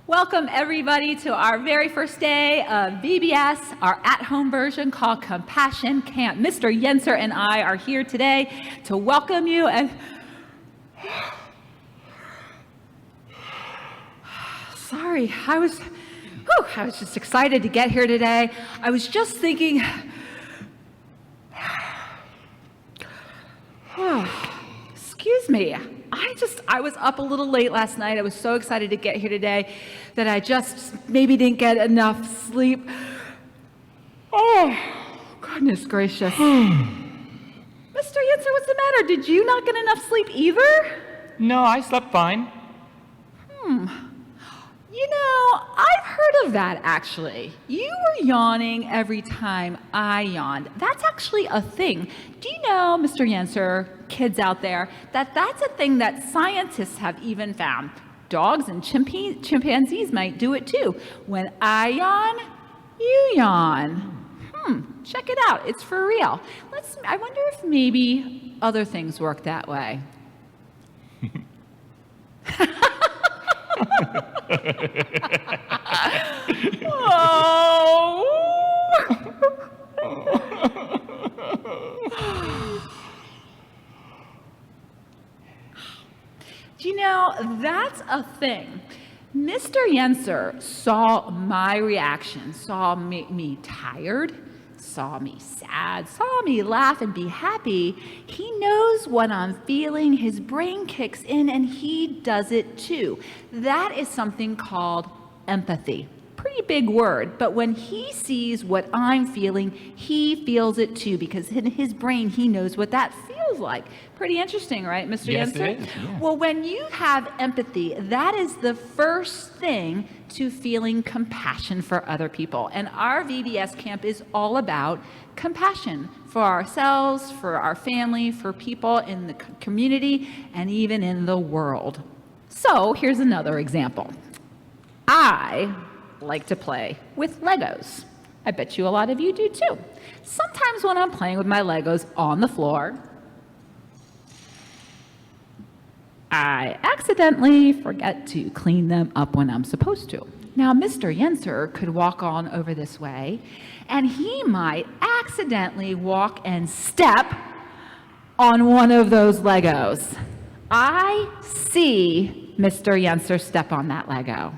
Welcome everybody to our very first day of VBS, our at-home version called Compassion Camp. Mr. Yenser and I are here today to welcome you and sorry, I was just excited to get here today. I was just thinking, excuse me. I was up a little late last night. I was so excited to get here today that I just maybe didn't get enough sleep. Oh, goodness gracious. Mr. Yenser, what's the matter? Did you not get enough sleep either? No, I slept fine. You know, I've heard of that actually. You were yawning every time I yawned. That's actually a thing. Do you know, Mr. Yenser, kids out there, that that's a thing that scientists have even found? Dogs and chimpanzees might do it too. When I yawn, you yawn. Check it out. It's for real. I wonder if maybe other things work that way. Do you know, that's a thing. Mr. Yenser saw my reaction, saw me tired, saw me sad, saw me laugh and be happy. He knows what I'm feeling. His brain kicks in and he does it too. That is something called empathy. Pretty big word, but when he sees what I'm feeling, he feels it too, because in his brain, he knows what that feels like. Pretty interesting, right, Mr. Yes, Yenser? it is. Yeah. Well, when you have empathy, that is the first thing to feeling compassion for other people. And our VBS camp is all about compassion for ourselves, for our family, for people in the community, and even in the world. So here's another example. I like to play with Legos. I bet you a lot of you do too. Sometimes when I'm playing with my Legos on the floor, I accidentally forget to clean them up when I'm supposed to. Now, Mr. Yenser could walk on over this way, and he might accidentally walk and step on one of those Legos. I see Mr. Yenser step on that Lego,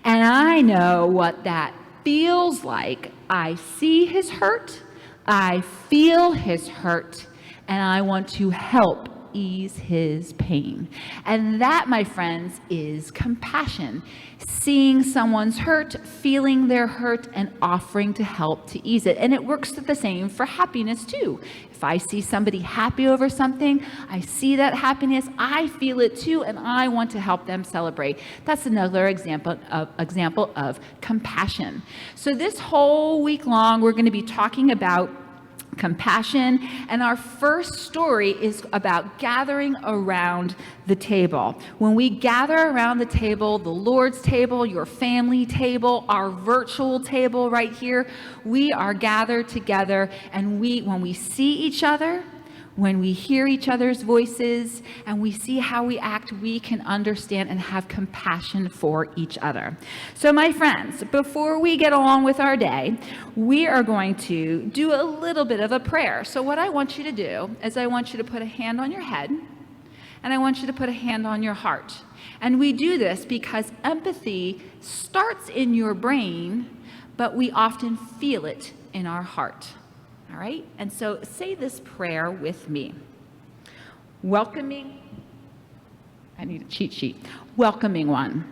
and I know what that feels like. I see his hurt, I feel his hurt, and I want to help ease his pain. And that, my friends, is compassion. Seeing someone's hurt, feeling their hurt, and offering to help to ease it. And it works the same for happiness too. If I see somebody happy over something, I see that happiness, I feel it too, and I want to help them celebrate. That's another example of compassion. So this whole week long, we're going to be talking about compassion, and our first story is about gathering around the table. When we gather around the table, the Lord's table, your family table, our virtual table right here, we are gathered together, and when we see each other, when we hear each other's voices, and we see how we act, we can understand and have compassion for each other. So my friends, before we get on with our day, we are going to do a little bit of a prayer. So what I want you to do is I want you to put a hand on your head, and I want you to put a hand on your heart. And we do this because empathy starts in your brain, but we often feel it in our heart. All right, and so say this prayer with me. Welcoming, I need a cheat sheet. Welcoming one.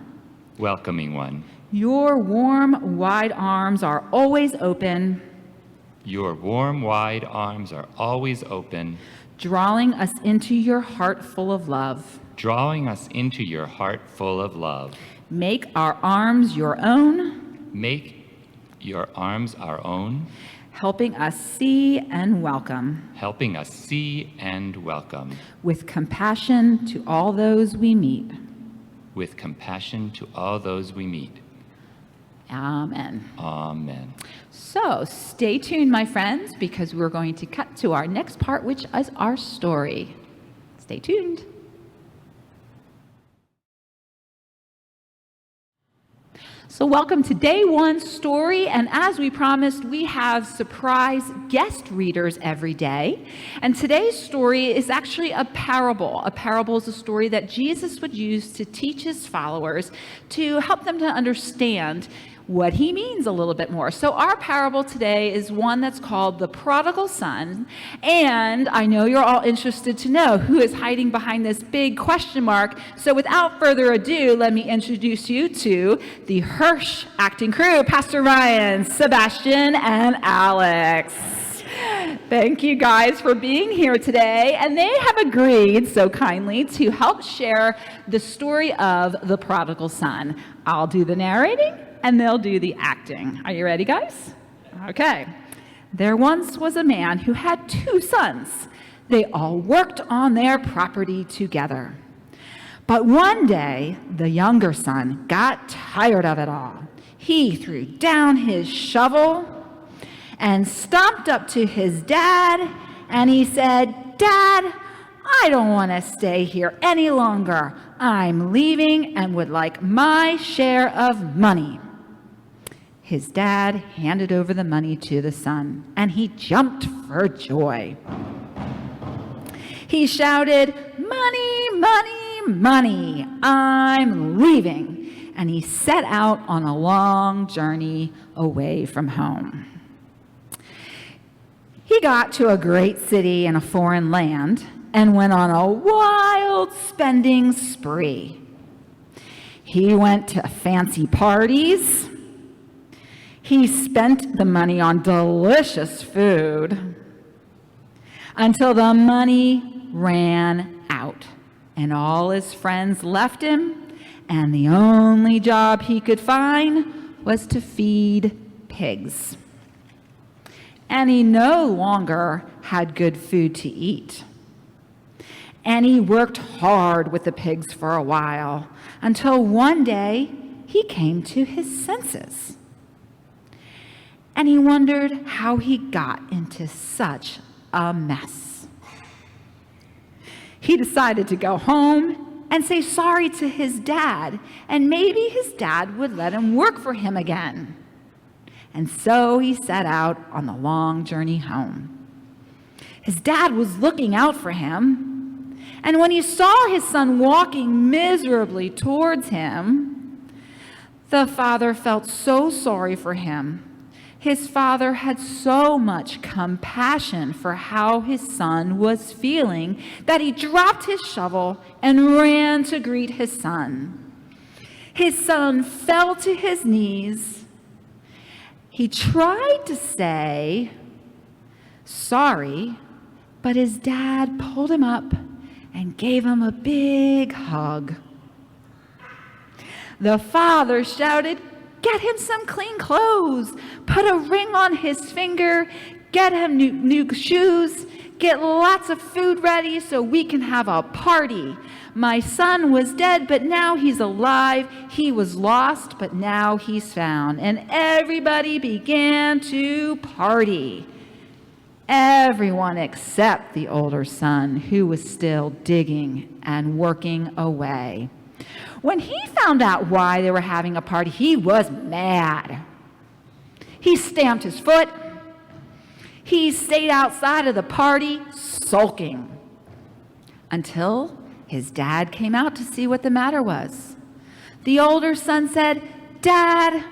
Welcoming one. Your warm, wide arms are always open. Your warm, wide arms are always open. Drawing us into your heart full of love. Drawing us into your heart full of love. Make our arms your own. Make your arms our own. Helping us see and welcome. Helping us see and welcome. With compassion to all those we meet. With compassion to all those we meet. Amen. Amen. So stay tuned, my friends, because we're going to cut to our next part, which is our story. Stay tuned. So welcome to day one story, and as we promised, we have surprise guest readers every day. And today's story is actually a parable. A parable is a story that Jesus would use to teach his followers to help them to understand what he means a little bit more. So our parable today is one that's called the prodigal son, and I know you're all interested to know who is hiding behind this big question mark. So without further ado, let me introduce you to the Hirsch acting crew, Pastor Ryan, Sebastian, and Alex. Thank you guys for being here today, and they have agreed so kindly to help share the story of the prodigal son. I'll do the narrating and they'll do the acting. Are you ready, guys? Okay. There once was a man who had 2 sons. They all worked on their property together. But one day, the younger son got tired of it all. He threw down his shovel and stomped up to his dad, and he said, "Dad, I don't want to stay here any longer. I'm leaving and would like my share of money." His dad handed over the money to the son, and he jumped for joy. He shouted, "Money, money, money, I'm leaving." And he set out on a long journey away from home. He got to a great city in a foreign land and went on a wild spending spree. He went to fancy parties. He spent the money on delicious food until the money ran out, and all his friends left him, and the only job he could find was to feed pigs. And he no longer had good food to eat. And he worked hard with the pigs for a while until one day he came to his senses. And he wondered how he got into such a mess. He decided to go home and say sorry to his dad, and maybe his dad would let him work for him again. And so he set out on the long journey home. His dad was looking out for him, and when he saw his son walking miserably towards him, the father felt so sorry for him. His father had so much compassion for how his son was feeling that he dropped his shovel and ran to greet his son. His son fell to his knees. He tried to say sorry, but his dad pulled him up and gave him a big hug. The father shouted, "Get him some clean clothes, put a ring on his finger, get him new shoes, get lots of food ready so we can have a party. My son was dead, but now he's alive. He was lost, but now he's found." And everybody began to party. Everyone except the older son, who was still digging and working away. When he found out why they were having a party, he was mad. He stamped his foot. He stayed outside of the party, sulking, until his dad came out to see what the matter was. The older son said, "Dad,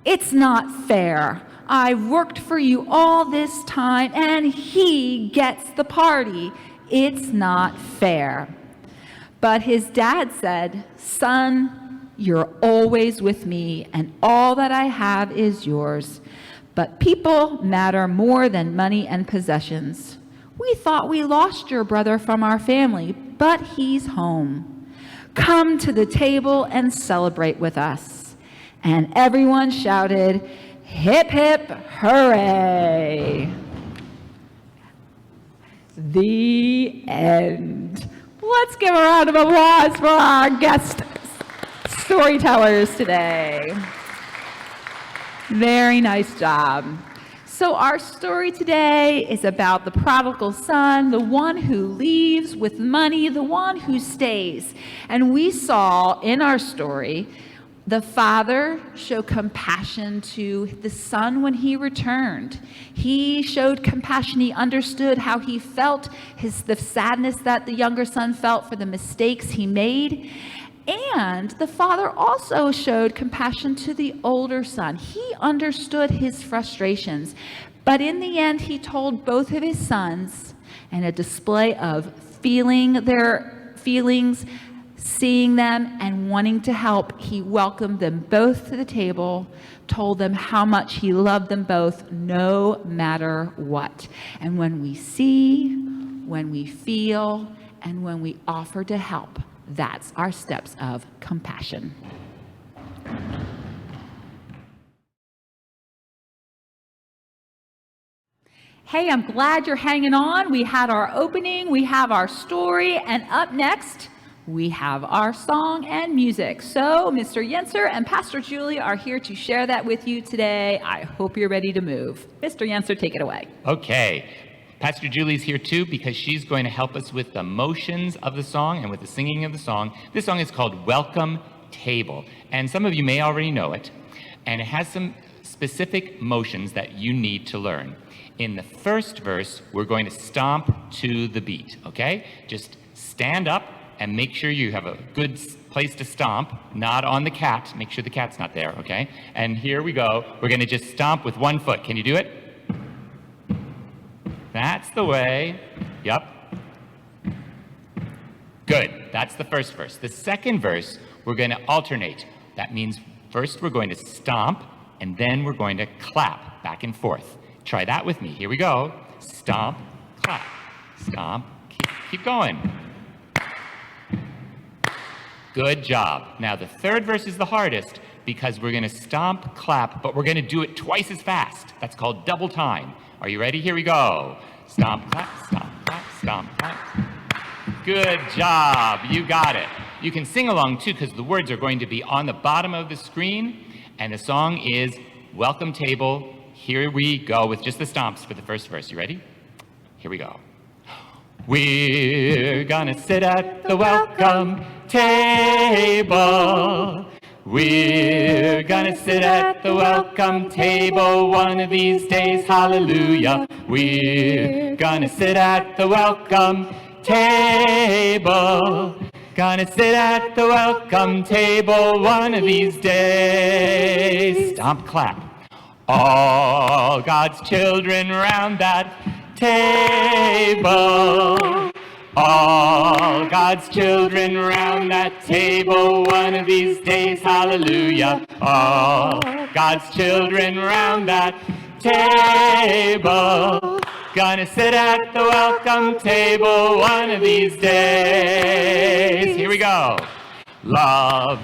it's not fair. I've worked for you all this time, and he gets the party. It's not fair." But his dad said, "Son, you're always with me, and all that I have is yours. But people matter more than money and possessions. We thought we lost your brother from our family, but he's home. Come to the table and celebrate with us." And everyone shouted, "Hip, hip, hooray!" The end. Let's give a round of applause for our guest storytellers today. Very nice job. So our story today is about the prodigal son, the one who leaves with money, the one who stays. And we saw in our story The father showed compassion to the son when he returned. He showed compassion. He understood how he felt, the sadness that the younger son felt for the mistakes he made. And the father also showed compassion to the older son. He understood his frustrations. But in the end, he told both of his sons, in a display of feeling their feelings, seeing them and wanting to help, he welcomed them both to the table, told them how much he loved them both no matter what. And when we see, when we feel, and when we offer to help, that's our steps of compassion. Hey, I'm glad you're hanging on. We had our opening, we have our story, and up next, we have our song and music. So Mr. Yenser and Pastor Julie are here to share that with you today. I hope you're ready to move. Mr. Yenser, take it away. Okay. Pastor Julie's here too because she's going to help us with the motions of the song and with the singing of the song. This song is called Welcome Table, and some of you may already know it, and it has some specific motions that you need to learn. In the first verse, we're going to stomp to the beat, okay? Just stand up and make sure you have a good place to stomp, not on the cat. Make sure the cat's not there, okay? And here we go. We're going to just stomp with one foot. Can you do it? That's the way. Yep. Good. That's the first verse. The second verse, we're going to alternate. That means first we're going to stomp, and then we're going to clap back and forth. Try that with me. Here we go. Stomp, clap, stomp, keep going. Good job. Now the third verse is the hardest because we're going to stomp, clap, but we're going to do it twice as fast. That's called double time. Are you ready? Here we go. Stomp, clap, stomp, clap, stomp, clap. Good job. You got it. You can sing along too because the words are going to be on the bottom of the screen, and the song is Welcome Table. Here we go with just the stomps for the first verse. You ready? Here we go. We're gonna sit at the welcome table. We're gonna sit at the welcome table one of these days, hallelujah. We're gonna sit at the welcome table. Gonna sit at the welcome table one of these days. Stomp, clap. All God's children round that table. All God's children round that table one of these days, hallelujah. All God's children round that table. Gonna sit at the welcome table one of these days. Here we go. Love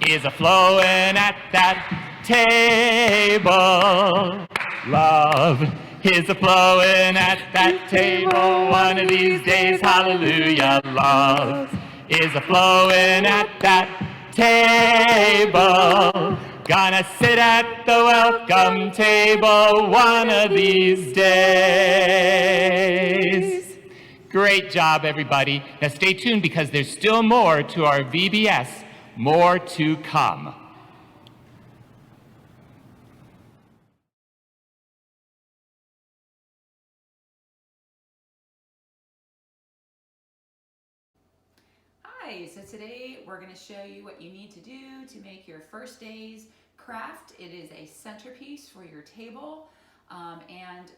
is a-flowing at that table. Love is a-flowing at that table one of these days, hallelujah. Love is a-flowing at that table. Gonna sit at the welcome table one of these days. Great job, everybody. Now stay tuned because there's still more to our VBS, more to come. Hi, so today we're going to show you what you need to do to make your first day's craft. It is a centerpiece for your table, and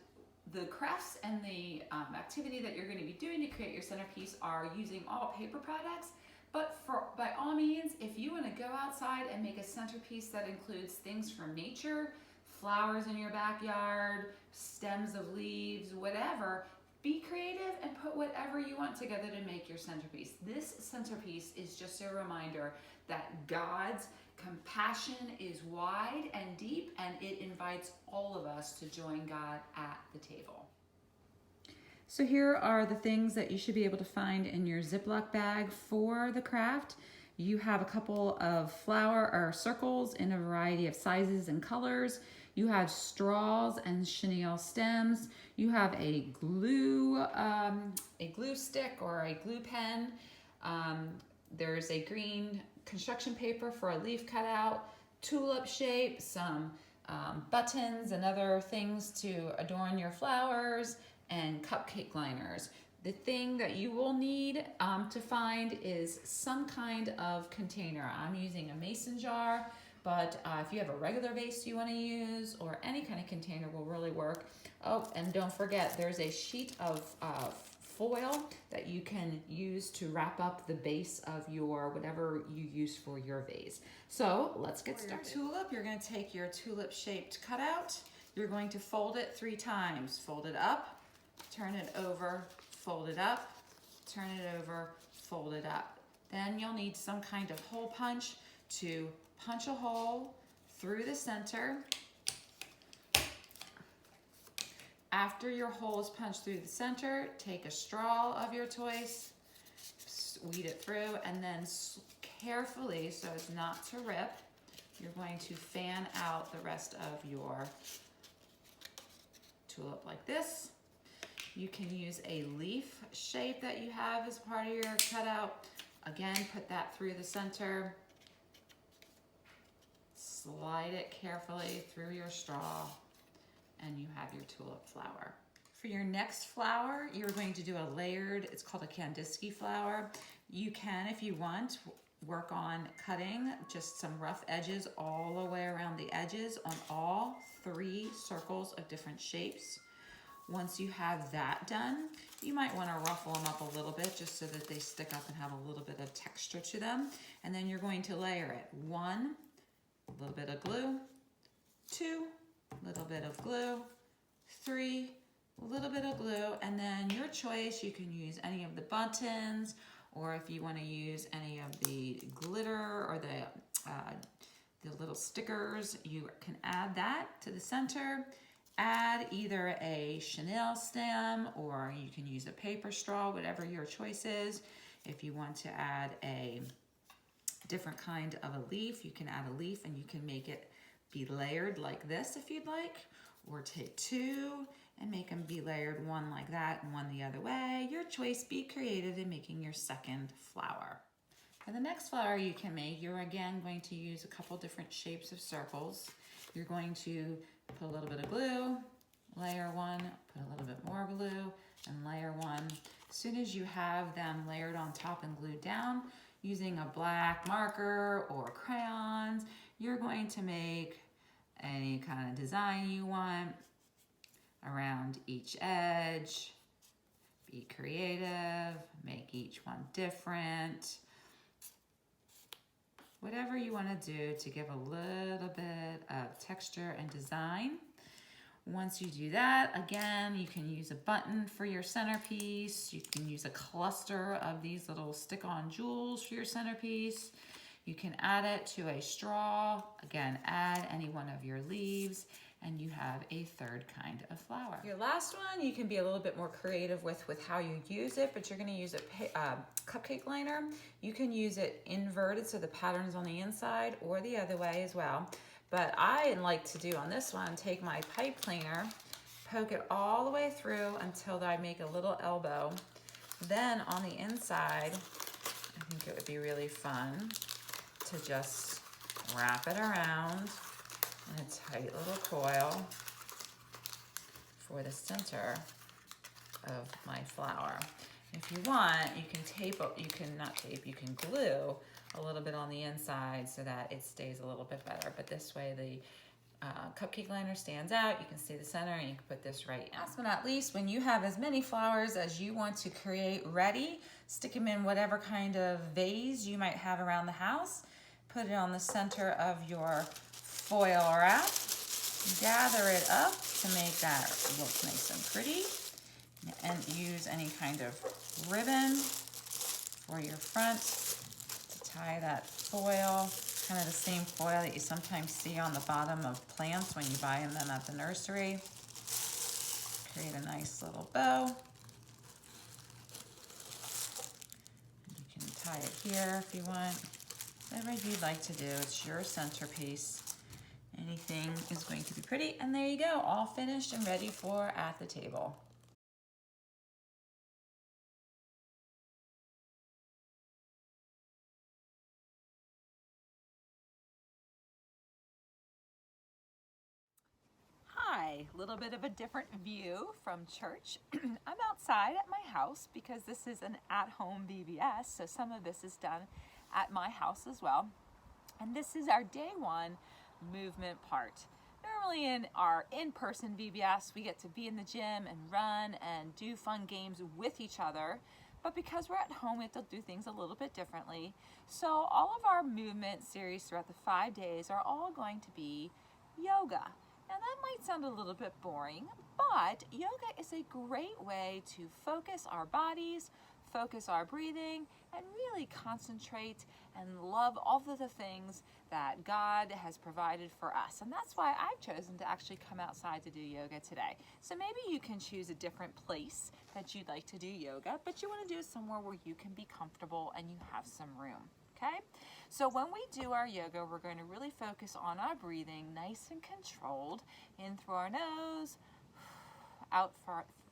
the crafts and the activity that you're going to be doing to create your centerpiece are using all paper products, but by all means, if you want to go outside and make a centerpiece that includes things from nature, flowers in your backyard, stems of leaves, whatever, be creative and put whatever you want together to make your centerpiece. This centerpiece is just a reminder that God's compassion is wide and deep, and it invites all of us to join God at the table. So here are the things that you should be able to find in your Ziploc bag for the craft. You have a couple of flower or circles in a variety of sizes and colors. You have straws and chenille stems. You have a glue stick or a glue pen. There's a green construction paper for a leaf cutout, tulip shape, some buttons and other things to adorn your flowers, and cupcake liners. The thing that you will need to find is some kind of container. I'm using a mason jar, but if you have a regular vase you want to use, or any kind of container will really work. Oh, and don't forget, there's a sheet of foil that you can use to wrap up the base of your whatever you use for your vase. So let's get started. For your tulip, you're going to take your tulip shaped cutout. You're going to fold it 3 times. Fold it up, turn it over, fold it up, turn it over, fold it up. Then you'll need some kind of hole punch to punch a hole through the center. After your hole is punched through the center, take a straw of your choice, weed it through, and then carefully, so as not to rip, you're going to fan out the rest of your tulip like this. You can use a leaf shape that you have as part of your cutout. Again, put that through the center. Slide it carefully through your straw, and you have your tulip flower. For your next flower, you're going to do a layered, it's called a Kandinsky flower. You can, if you want, work on cutting just some rough edges all the way around the edges on all 3 circles of different shapes. Once you have that done, you might want to ruffle them up a little bit just so that they stick up and have a little bit of texture to them. And then you're going to layer it. 1, a little bit of glue. 2, a little bit of glue. 3, a little bit of glue. And then your choice, you can use any of the buttons, or if you want to use any of the glitter or the little stickers, you can add that to the center. Add either a chenille stem, or you can use a paper straw, whatever your choice is. If you want to add a different kind of a leaf, you can add a leaf and you can make it be layered like this if you'd like, or take 2 and make them be layered, 1 like that and 1 the other way. Your choice, be creative in making your second flower. For the next flower you can make, you're again going to use a couple different shapes of circles. You're going to put a little bit of glue, layer 1, put a little bit more glue, and layer 1. As soon as you have them layered on top and glued down, using a black marker or crayons, you're going to make any kind of design you want around each edge. Be creative, make each one different. Whatever you want to do to give a little bit of texture and design. Once you do that, again, you can use a button for your centerpiece. You can use a cluster of these little stick-on jewels for your centerpiece. You can add it to a straw. Again, add any one of your leaves, and you have a 3rd kind of flower. Your last one, you can be a little bit more creative with how you use it, but you're going to use a cupcake liner. You can use it inverted so the pattern's on the inside, or the other way as well. But I like to do on this one, take my pipe cleaner, poke it all the way through until I make a little elbow. Then on the inside, I think it would be really fun to just wrap it around in a tight little coil for the center of my flower. If you want, you can tape, you can glue a little bit on the inside so that it stays a little bit better. But this way the cupcake liner stands out, you can see the center, and you can put this right in. Last but not least, when you have as many flowers as you want to create ready, stick them in whatever kind of vase you might have around the house. Put it on the center of your foil wrap. Gather it up to make that look nice and pretty. And use any kind of ribbon for your front to tie that foil, kind of the same foil that you sometimes see on the bottom of plants when you buy them at the nursery. Create a nice little bow. You can tie it here if you want. Whatever you'd like to do, it's your centerpiece. Anything is going to be pretty. And there you go, all finished and ready for at the table. a little bit of a different view from church. I'm outside at my house because this is an at-home VBS, so some of this is done at my house as well. And this is our day one movement part. Normally in our in-person VBS, we get to be in the gym and run and do fun games with each other. But because we're at home, we have to do things a little bit differently. So all of our movement series throughout the 5 days are all going to be yoga. Now that might sound a little bit boring, but yoga is a great way to focus our bodies, focus our breathing, and really concentrate and love all of the things that God has provided for us. And that's why I've chosen to actually come outside to do yoga today. So maybe you can choose a different place that you'd like to do yoga, but you want to do it somewhere where you can be comfortable and you have some room. Okay? So when we do our yoga, we're going to really focus on our breathing, nice and controlled, in through our nose, out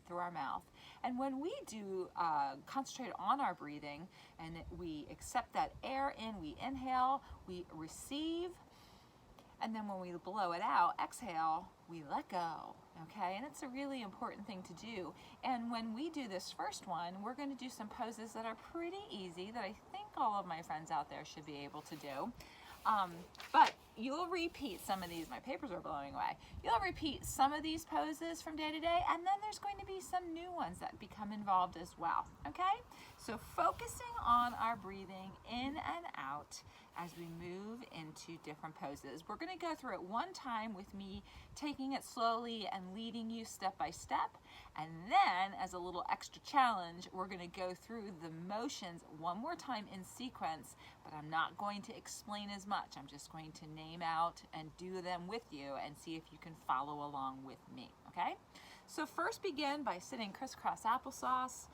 through our mouth. And when we do concentrate on our breathing and we accept that air in, we inhale, we receive, and then when we blow it out, exhale, we let go. Okay, and it's a really important thing to do. And when we do this first one, we're going to do some poses that are pretty easy that I think all of my friends out there should be able to do. But you'll repeat some of these. My papers are blowing away. You'll repeat some of these poses from day to day, and then there's going to be some new ones that become involved as well. Okay? So focusing on our breathing in and out as we move into different poses. We're going to go through it one time with me taking it slowly and leading you step by step. And then as a little extra challenge, we're going to go through the motions one more time in sequence, but I'm not going to explain as much. I'm just going to name out and do them with you and see if you can follow along with me. Okay? So first begin by sitting crisscross applesauce,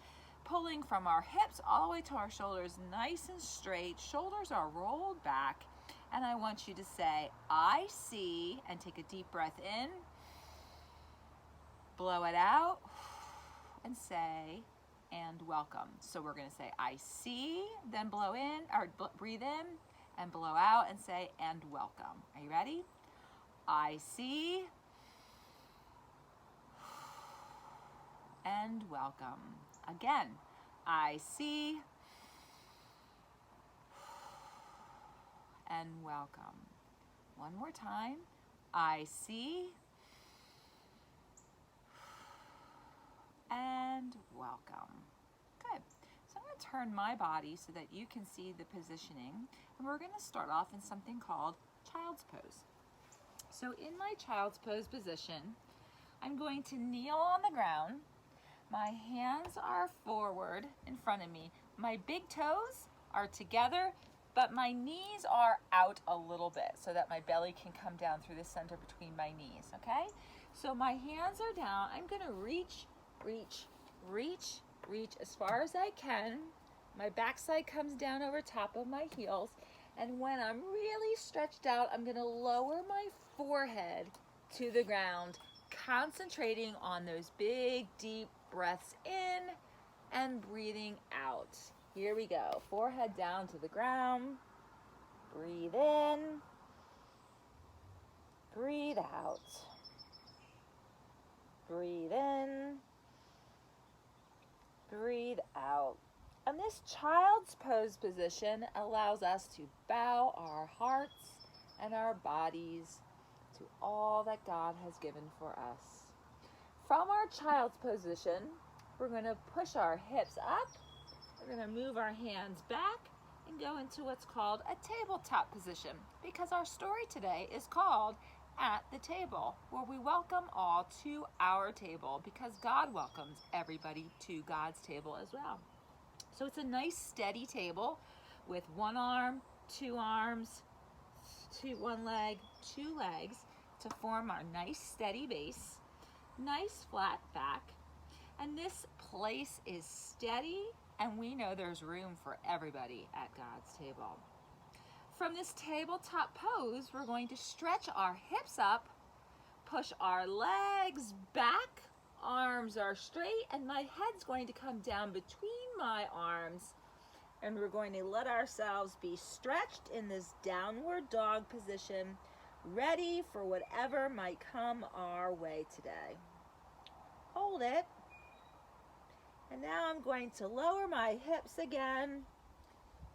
pulling from our hips all the way to our shoulders, nice and straight. Shoulders are rolled back. And I want you to say, I see, and take a deep breath in. Blow it out, and say, and welcome. So we're going to say, I see, then blow in, or breathe in, and blow out, and say, and welcome. Are you ready? I see, and welcome. Again, I see, and welcome. One more time. I see, and welcome. Good. So I'm going to turn my body so that you can see the positioning. And we're going to start off in something called child's pose. So in my child's pose position, I'm going to kneel on the ground. My hands are forward in front of me. My big toes are together, but my knees are out a little bit so that my belly can come down through the center between my knees, okay? So my hands are down. I'm going to reach as far as I can. My backside comes down over top of my heels. And when I'm really stretched out, I'm going to lower my forehead to the ground, concentrating on those big, deep breaths in and breathing out. Here we go. Forehead down to the ground. Breathe in. Breathe out. Breathe in. Breathe out. And this child's pose position allows us to bow our hearts and our bodies to all that God has given for us. From our child's position, we're going to push our hips up. We're going to move our hands back and go into what's called a tabletop position, because our story today is called At the Table, where we welcome all to our table because God welcomes everybody to God's table as well. So it's a nice steady table with one arm, two arms, one leg, two legs to form our nice steady base, nice flat back. And this place is steady, and we know there's room for everybody at God's table. From this tabletop pose, we're going to stretch our hips up, push our legs back, arms are straight, and my head's going to come down between my arms, and we're going to let ourselves be stretched in this downward dog position ready for whatever might come our way today. Hold it. And now I'm going to lower my hips again,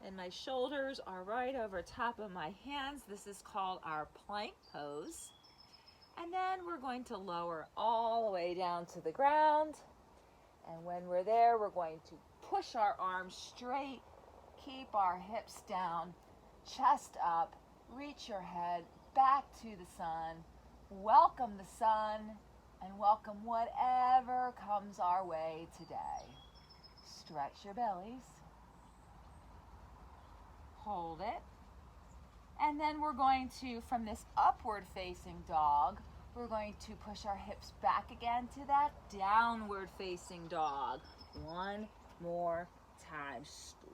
and my shoulders are right over top of my hands. This is called our plank pose. And then we're going to lower all the way down to the ground. And when we're there, we're going to push our arms straight, keep our hips down, chest up, reach your head back to the sun. Welcome the sun and welcome whatever comes our way today. Stretch your bellies. Hold it. And then we're going to, from this upward facing dog, we're going to push our hips back again to that downward facing dog. One more time.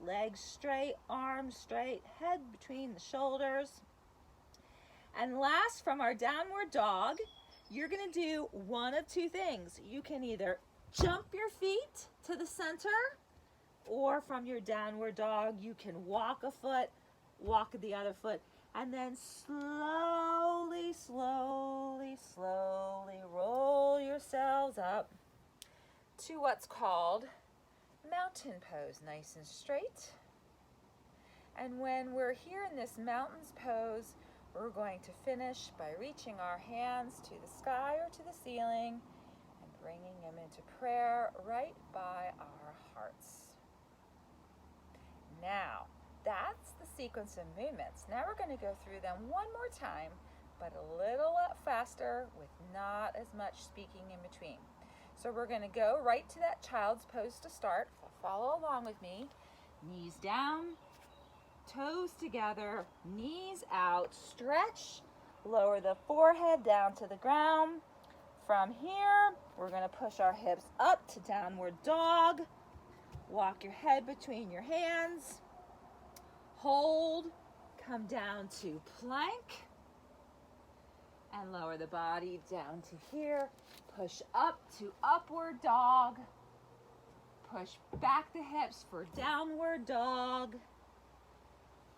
Legs straight, arms straight, head between the shoulders. And last, from our downward dog, you're going to do one of two things. You can either jump your feet to the center, or from your downward dog, you can walk a foot, walk the other foot, and then slowly, slowly, slowly roll yourselves up to what's called mountain pose, nice and straight. And when we're here in this mountains pose, we're going to finish by reaching our hands to the sky or to the ceiling and bringing them into prayer right by our hearts. Now, that's the sequence of movements. Now we're going to go through them one more time, but a little faster with not as much speaking in between. So we're going to go right to that child's pose to start. Follow along with me. Knees down, toes together, knees out, stretch, lower the forehead down to the ground. From here, we're going to push our hips up to downward dog. Walk your head between your hands. Hold, come down to plank, and lower the body down to here. Push up to upward dog. Push back the hips for downward dog.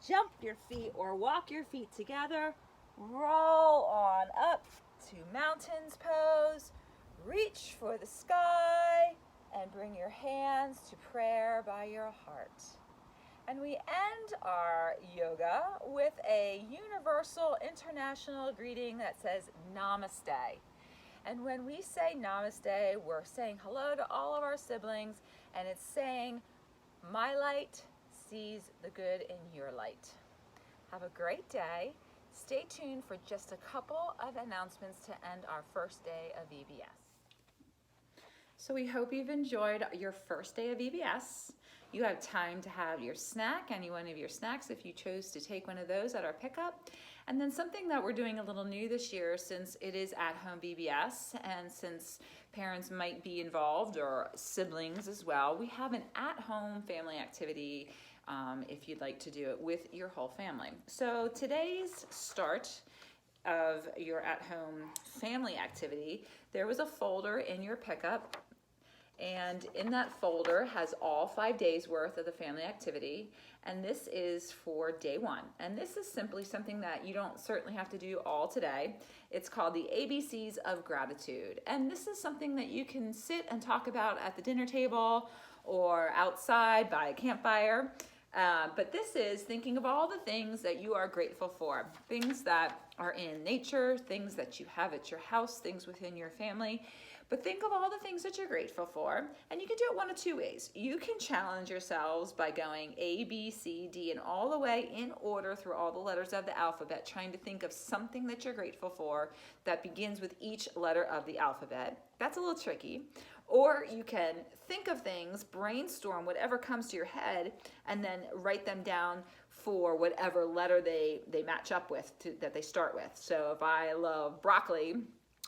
Jump your feet or walk your feet together. Roll on up to mountains pose. Reach for the sky and bring your hands to prayer by your heart. And we end our yoga with a universal international greeting that says Namaste. And when we say Namaste, we're saying hello to all of our siblings, and it's saying, my light sees the good in your light. Have a great day. Stay tuned for just a couple of announcements to end our first day of VBS. So we hope you've enjoyed your first day of VBS. You have time to have your snack, any one of your snacks, if you chose to take one of those at our pickup. And then something that we're doing a little new this year, since it is at-home VBS, and since parents might be involved, or siblings as well, we have an at-home family activity if you'd like to do it with your whole family. So today's start of your at-home family activity, there was a folder in your pickup, and in that folder has all 5 days worth of the family activity, and this is for day one. And this is simply something that you don't certainly have to do all today. It's called the ABCs of Gratitude, and this is something that you can sit and talk about at the dinner table or outside by a campfire. But this is thinking of all the things that you are grateful for, things that are in nature, things that you have at your house, things within your family. But think of all the things that you're grateful for, and you can do it one of two ways. You can challenge yourselves by going A, B, C, D, and all the way in order through all the letters of the alphabet, trying to think of something that you're grateful for that begins with each letter of the alphabet. That's a little tricky. Or you can think of things, brainstorm whatever comes to your head, and then write them down for whatever letter they match up with, that they start with. So if I love broccoli,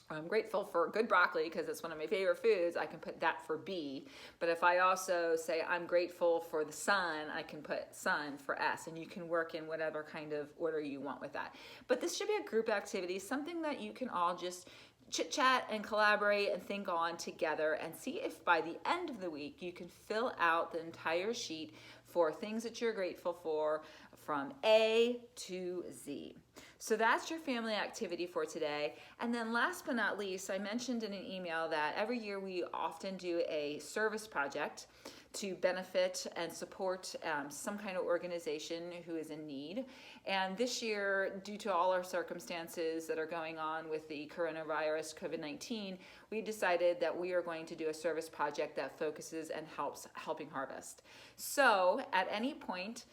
I'm grateful for good broccoli because it's one of my favorite foods, I can put that for B. But if I also say I'm grateful for the sun, I can put sun for S, and you can work in whatever kind of order you want with that. But this should be a group activity, something that you can all just chit chat and collaborate and think on together, and see if by the end of the week you can fill out the entire sheet for things that you're grateful for from A to Z. So that's your family activity for today. And then last but not least, I mentioned in an email that every year we often do a service project to benefit and support some kind of organization who is in need. And this year, due to all our circumstances that are going on with the coronavirus, COVID-19, we decided that we are going to do a service project that focuses and helps Helping Harvest. So at any point,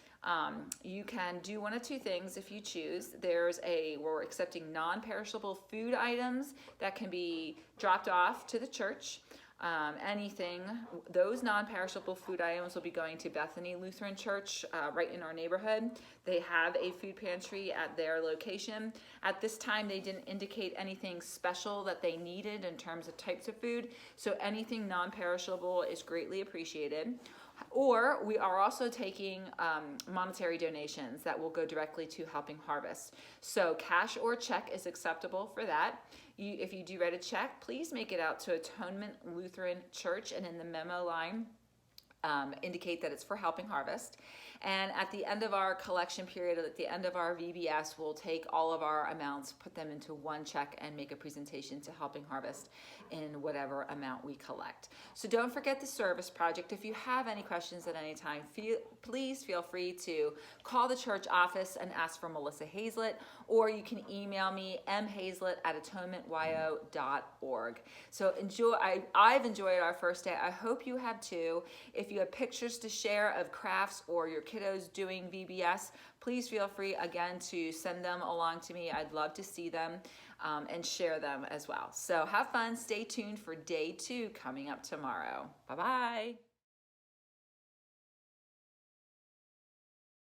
you can do one of two things if you choose. We're accepting non-perishable food items that can be dropped off to the church. Those non-perishable food items will be going to Bethany Lutheran Church right in our neighborhood. They have a food pantry at their location. At this time, they didn't indicate anything special that they needed in terms of types of food, so anything non-perishable is greatly appreciated. Or we are also taking monetary donations that will go directly to Helping Harvest. So cash or check is acceptable for that. If you do write a check, please make it out to Atonement Lutheran Church, and in the memo line, indicate that it's for Helping Harvest. And at the end of our collection period, at the end of our VBS, we'll take all of our amounts, put them into one check, and make a presentation to Helping Harvest in whatever amount we collect. So don't forget the service project. If you have any questions at any time, please feel free to call the church office and ask for Melissa Hazlett, or you can email me, mhazlett@atonementyo.org. So I've enjoyed our first day. I hope you have too. If you have pictures to share of crafts or your kiddos doing VBS, please feel free again to send them along to me. I'd love to see them and share them as well. So have fun. Stay tuned for day 2 coming up tomorrow. Bye-bye.